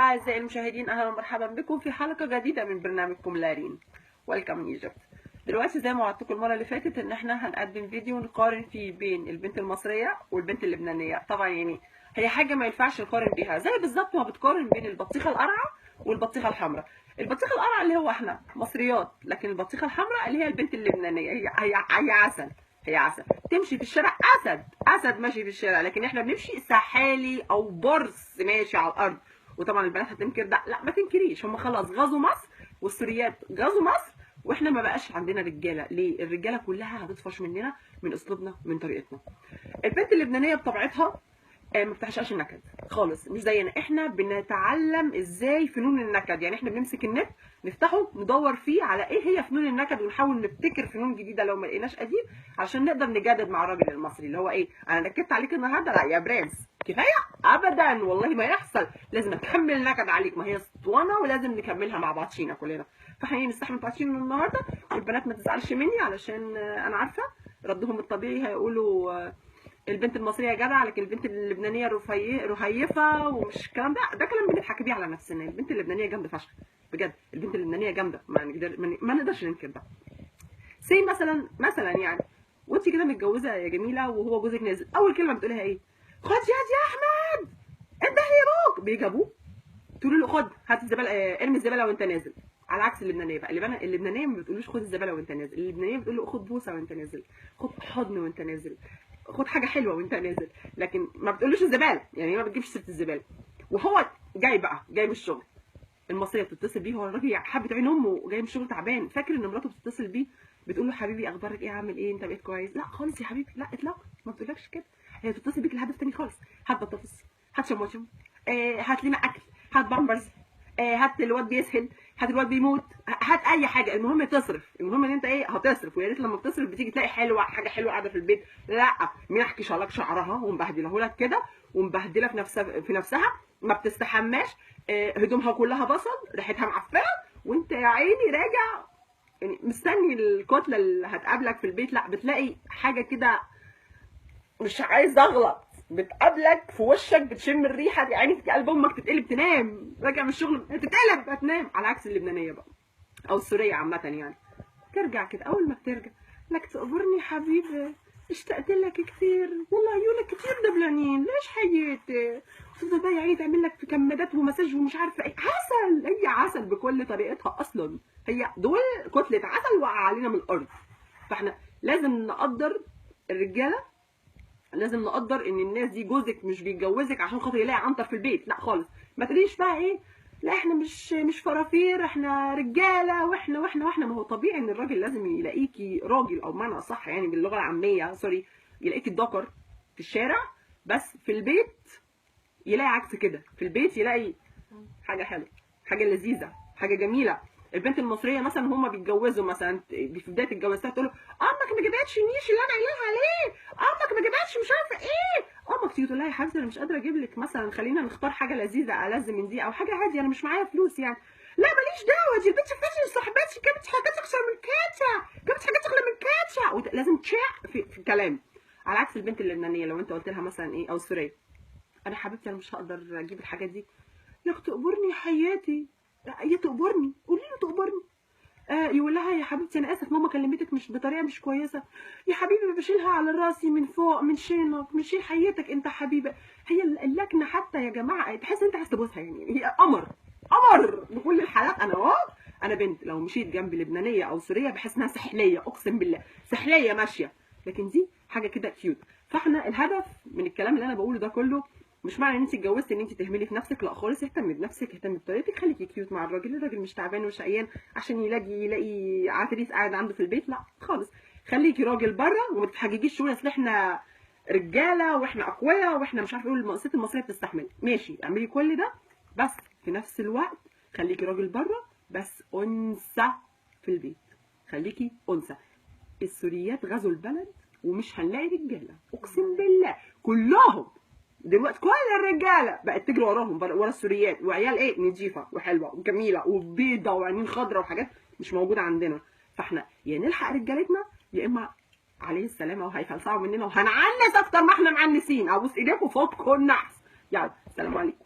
أعزائي المشاهدين، أهلا ومرحبا بكم في حلقة جديدة من برنامجكم لارين ويلكم ايجيبت. دلوقتي زي ما وعدتكم المرة اللي فاتت إن احنا هنقدم فيديو نقارن فيه بين البنت المصرية والبنت اللبنانية. طبعا يعني هي حاجة ما ينفعش نقارن بيها، زي بالظبط ما بتقارن بين البطيخة القرعة والبطيخة الحمراء. البطيخة القرعة اللي هو احنا مصريات، لكن البطيخة الحمراء اللي هي البنت اللبنانية هي عسل. هي عسل، تمشي في الشارع اسد ماشي في الشارع، لكن احنا بنمشي سحالي او برص ماشي على الارض. وطبعا البنات هتنكر ده، لا ما تنكريش، هم خلاص غزوا مصر والسوريات غزوا مصر، واحنا ما بقاش عندنا رجاله. ليه؟ الرجاله كلها هتطفش مننا، من اسلوبنا، من طريقتنا. البنت اللبنانيه بطبيعتها ما بتعشقش النكد خالص، مش زينا. احنا بنتعلم ازاي فنون النكد، يعني احنا بنمسك النت نفتحه ندور فيه على ايه هي فنون النكد، ونحاول نبتكر فنون جديده لو ما لقيناش قديم، علشان نقدر نجادل مع الراجل المصري اللي هو ايه، انا نكدت عليك النهارده، لا يا برنس كفايه، ابدا والله ما يحصل، لازم اكمل نكد عليك، ما هي اسطوانه ولازم نكملها مع بعضينا كلنا. فاحنا نستحمل بعضينا النهارده، والبنات ما تزعلش مني علشان انا عارفه ردهم الطبيعي هيقولوا البنت المصريه جدعه، لكن البنت اللبنانيه رهيفه ومش الكلام ده كلام بنضحك بيه على نفسنا. البنت اللبنانيه جامده فشخ بجد، البنت اللبنانيه جامده، ما نقدرش ننكر ده. سي مثلا يعني وانت كده متجوزه يا جميله وهو جوزك نازل، اول كلمه بتقوليها ايه؟ خد يد يا احمد، انت هي ابوك. بيجابوه تقول له خد هات الزباله، ارمي الزباله وانت نازل. على عكس اللبنانيه بقى، اللبنانيه ما بتقولوش خد الزباله وانت نازل، اللبنانيه بتقول له خد بوسه وانت نازل، خد حضن وانت نازل، خد حاجه حلوه وانت نازل، لكن ما بتقولوش الزباله، يعني هي ما بتجيبش سيره الزباله. وهو جاي من الشغل، المصريه بتتصل بيه، هو الراجل حابه عين امه جاي من الشغل تعبان، فاكر ان مراته بتتصل بيه بتقول له حبيبي اخبارك ايه، عامل ايه، انت بقيت كويس؟ لا خالص يا حبيبي، لا اطلاقا ما بتقولكش كده. هي بتتصل بيك لهدف تاني خالص، هات بطاطس، هات شموشم، هات لنا اكل، هات بامبرز، هات الواد بيسهل، هات الواد بيموت، هات اي حاجه، المهم تصرف، المهم ان انت ايه هتصرف. ويا ريت لما بتصرف بتيجي تلاقي حاجه حلوه قاعده في البيت، لا مين احكي لك شعرها ومبهدله لك كده، ومبهدله في نفسها، ما بتستحماش، هدومها كلها بصل، ريحتها معفنه، وانت يا عيني راجع يعني مستني الكتله اللي هتقابلك في البيت. لا بتلاقي حاجه كده، مش عايز اغلط، بتقابلك في وشك، بتشم الريحه دي، عيني في قلب امك، تتقلب تنام، راجع من الشغل تتقلب هتنام. على عكس اللبنانيه بقى او السوريه عامه يعني، ترجع كده اول ما بترجع لك تقبرني حبيبي، اشتقت لك كتير والله، عيونك كتير دبلانين، ليش حياتي؟ تفضل بقى يعني تعمل لك في كمادات ومساج ومش عارفه ايه، عسل، هي عسل بكل طريقتها اصلا، هي دول كتله عسل وقع علينا من الارض. فاحنا لازم نقدر الرجاله، لازم نقدر ان الناس دي جوزك مش بيتجوزك عشان خاطر يلاقي عنتر في البيت، لا خالص. ما تقوليش بقى ايه، لا احنا مش فرافير، احنا رجاله، واحنا ما هو طبيعي ان الراجل لازم يلاقيكي راجل، او بمعنى اصح يعني باللغه العاميه سوري، يلاقيكي الذكر في الشارع، بس في البيت يلاقي عكس كده، في البيت يلاقي حاجه حلوه، حاجه لذيذه، حاجه جميله. البنت المصريه مثلا هما بيتجوزوا مثلا في بدايه الجواز تقول له امك ما جابتش النيش اللي انا قايلها عليه، امك ما جابتش مش عارفه ايه، امك تيجي تقول لها يا حبيبتي انا مش قادره اجيب لك مثلا، خلينا نختار حاجه لذيذه ألذ من دي، او حاجه عادي انا مش معايا فلوس يعني. لا ماليش دعوه، دي البنت فاشل صاحبتي جابت حاجات اكثر من كده، جابت حاجات اغلى من كده، لازم تشاع في الكلام. على عكس البنت اللبنانيه لو انت قلت لها مثلا ايه، او السوريه، انا حبيبتي انا مش هقدر اجيب الحاجات دي، لك تقبرني حياتي، هي تقبرني، قولي له تقبرني. يقول لها يا حبيبتي انا اسف ماما كلمتك مش بطريقه مش كويسه، يا حبيبي بشيلها على راسي من فوق، من شيلك، من شيل حياتك انت حبيبي. هي اللكنه حتى يا جماعه تحس انت عايز تبوسها، يعني هي قمر بكل الحالات. انا اهو، انا بنت لو مشيت جنب لبنانيه او سوريه بحس انها سحليه، اقسم بالله سحليه ماشيه، لكن دي حاجه كده كيوت. فاحنا الهدف من الكلام اللي انا بقوله ده كله، مش معنى ان انت اتجوزتي ان انت تهملي في نفسك، لا خالص، اهتمي بنفسك، اهتمي بطريقتك، خليكي كيوت مع الراجل مش تعبان وشقيان عشان يلاقي عفريت قاعد عنده في البيت، لا خالص. خليكي راجل بره وما تتحججيش شويه، اصل احنا رجاله واحنا اقوياء واحنا مش عارفه ايه، الست المصريه بتستحمل، ماشي اعملي كل ده، بس في نفس الوقت خليكي راجل بره بس انثى في البيت، خليكي انثى. السوريات غزوا البلد ومش هنلاقي رجاله، اقسم بالله كلهم دلوقتي كل الرجاله بقت تجري وراهم ورا السوريات، وعيال ايه نضيفه وحلوه وجميله وبيضه وعينين خضراء وحاجات مش موجوده عندنا. فاحنا يا نلحق رجالتنا يا اما عليه السلامه وهيفلسعوا مننا وهنعنس اكتر ما احنا معنسين. ابوس ايديكم فوق كل نحس. يلا سلام عليكم.